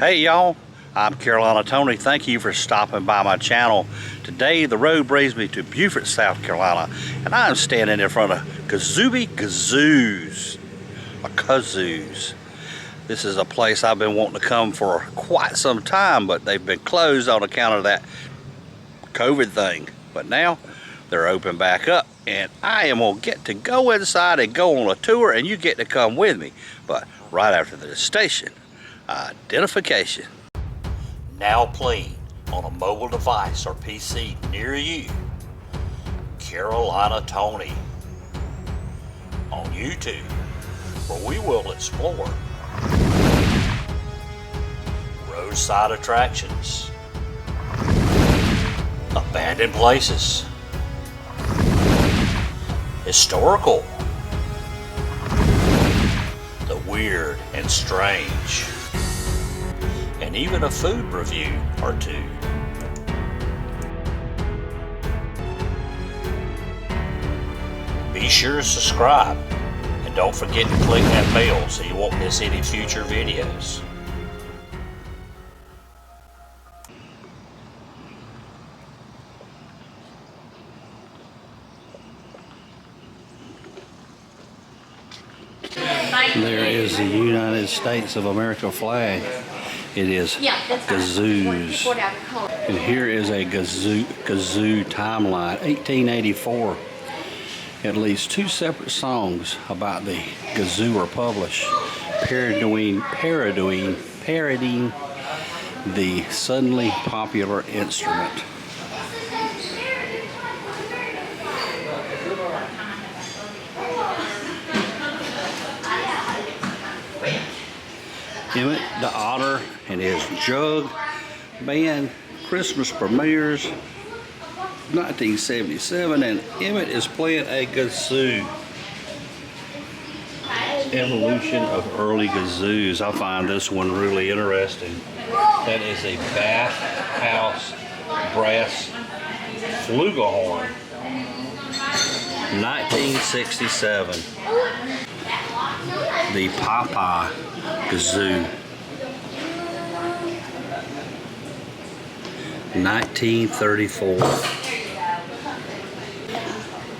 Hey y'all, I'm Carolina Tony. Thank you for stopping by my channel. Today the road brings me to Beaufort, South Carolina, and I'm standing in front of Kazoobie Kazoos, or Kazoos. This is a place I've been wanting to come for quite some time, but they've been closed on account of that COVID thing. But now they're open back up, and I am gonna get to go inside and go on a tour, and you get to come with me. But right after the station identification. Now playing on a mobile device or PC near you, Carolina Tony on YouTube, where we will explore roadside attractions, abandoned places, historical, the weird and strange, and even a food review or two. Be sure to subscribe and don't forget to click that bell so you won't miss any future videos. There is the United States of America flag. It is Kazoos. And here is a Kazoo timeline, 1884. At least 2 separate songs about the Kazoo are published, parodying the suddenly popular instrument. Emmett the Otter and his Jug Band Christmas premieres 1977, and Emmett is playing a kazoo. Evolution of early kazoos. I find this one really interesting. That is a bathhouse brass flugelhorn, 1967. The Papa Kazoo, 1934.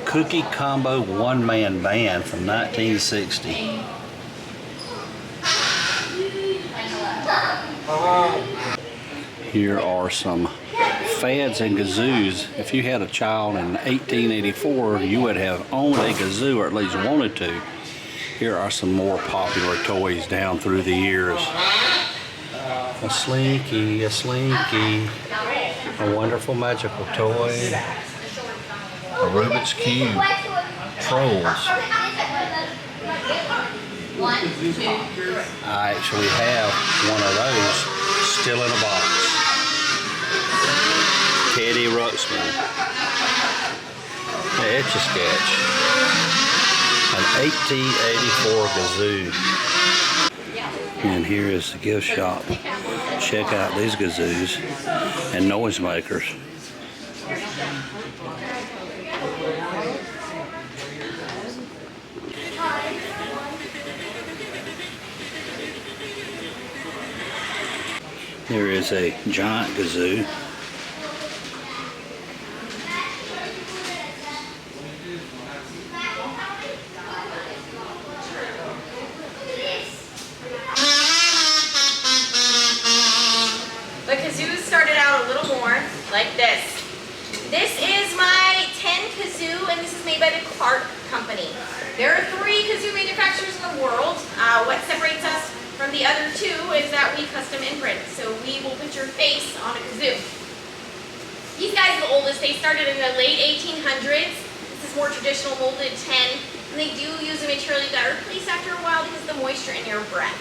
Cookie Combo one-man band from 1960. Here are some fads and kazoos. If you had a child in 1884, you would have owned a kazoo, or at least wanted to. Here are some more popular toys down through the years. A Slinky, a wonderful magical toy, a Rubik's Cube, Trolls. I actually have one of those still in a box. Teddy Ruxpin, the Etch-a-Sketch, an 1884 kazoo. And here is the gift shop. Check out these kazoos and noisemakers. There is a giant kazoo. The kazoo started out a little more like this. This is my 10 kazoo, and this is made by the Clark Company. There are 3 kazoo manufacturers in the world. What separates us from the other 2 is that we custom imprint. So we will put your face on a kazoo. These guys are the oldest. They started in the late 1800s. This is more traditional molded tin, and they do use a material you got to replace after a while because of the moisture in your breath.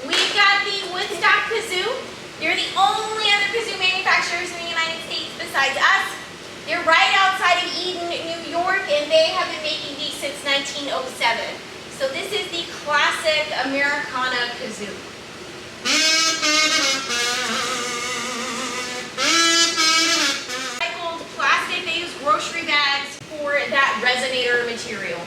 We've got the Woodstock Kazoo. They're the only other kazoo manufacturers in the United States besides us. They're right outside of Eden, New York, and they have been making these since 1907. So this is the classic Americana kazoo. Recycled plastic, they use grocery bags for that resonator material.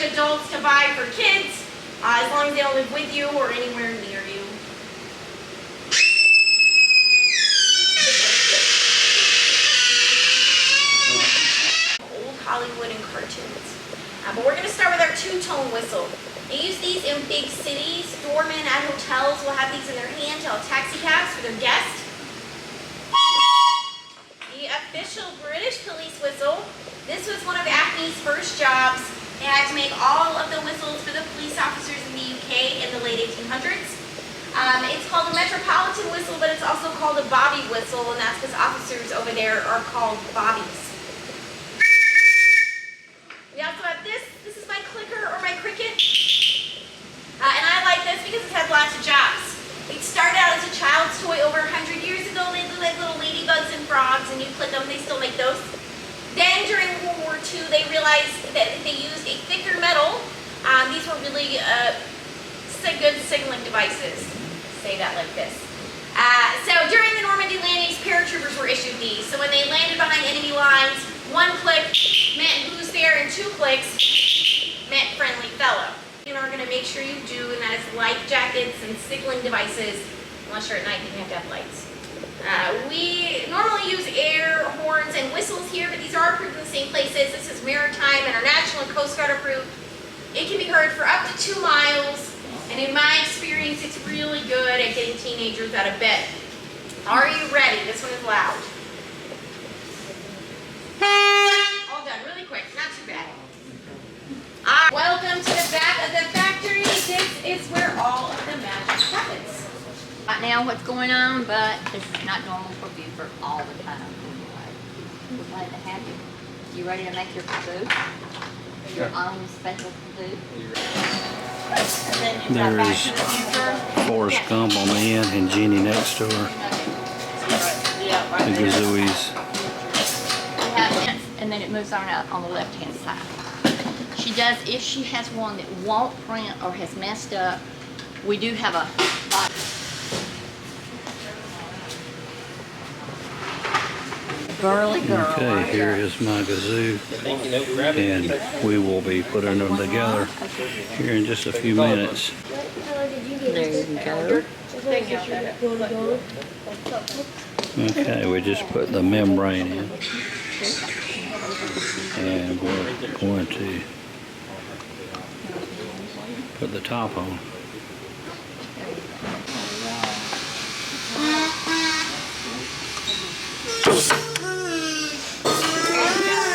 encourage adults to buy for kids, as long as they don't live with you or anywhere near you. Old Hollywood and cartoons. But we're going to start with our two-tone whistle. They use these in big cities. Doormen at hotels will have these in their hand to hail taxi cabs for their guests. The official British police whistle. This was one of Acme's first jobs. They had to make all of the whistles for the police officers in the UK in the late 1800s. It's called a metropolitan whistle, but it's also called a bobby whistle, and that's because officers over there are called bobbies. We also have this. This is my clicker or my cricket. And I like this because it has lots of jobs. It started out as a child's toy over 100 years ago. They look like little ladybugs and frogs, and you click them. They still make those. Then during World War II, they realized that they used a thicker metal. These were really good signaling devices. Say that like this. So during the Normandy landings, paratroopers were issued these. So when they landed behind enemy lines, 1 click meant who's there, and 2 clicks meant friendly fellow. You are going to make sure you do, and that is life jackets and signaling devices. Unless you're at night, you have to have lights. We normally use air horns and whistles here, but these are approved in the same places. This is maritime, international, and Coast Guard approved. It can be heard for up to 2 miles, and in my experience, it's really good at getting teenagers out of bed. Are you ready? This one is loud. All done, really quick, not too bad. Welcome to the back of the factory. This is where all of the magic happens. Right now what's going on, but this is not normal for Buford all the time. We're glad to have you. You ready to make your kazoo? Your own special kazoo? There's Forrest Gump on the end and Jenny next to her. The Kazooies. And then it moves on the left-hand side. She does, if she has one that won't print or has messed up, we do have a girly girl. Okay, right here is my kazoo, and we will be putting them together here in just a few minutes. There you go. Okay, we just put the membrane in, and we're going to put the top on.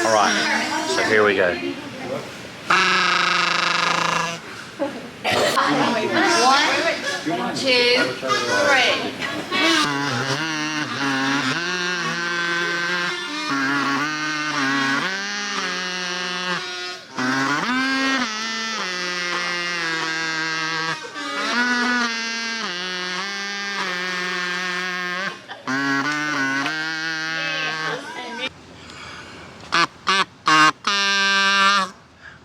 All right, so here we go. 1, 2, 3.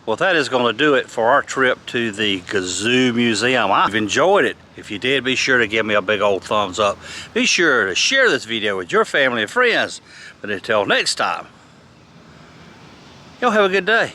Well, that is going to do it for our trip to the Kazoo Museum. I've enjoyed it. If you did, be sure to give me a big old thumbs up. Be sure to share this video with your family and friends. But until next time, y'all have a good day.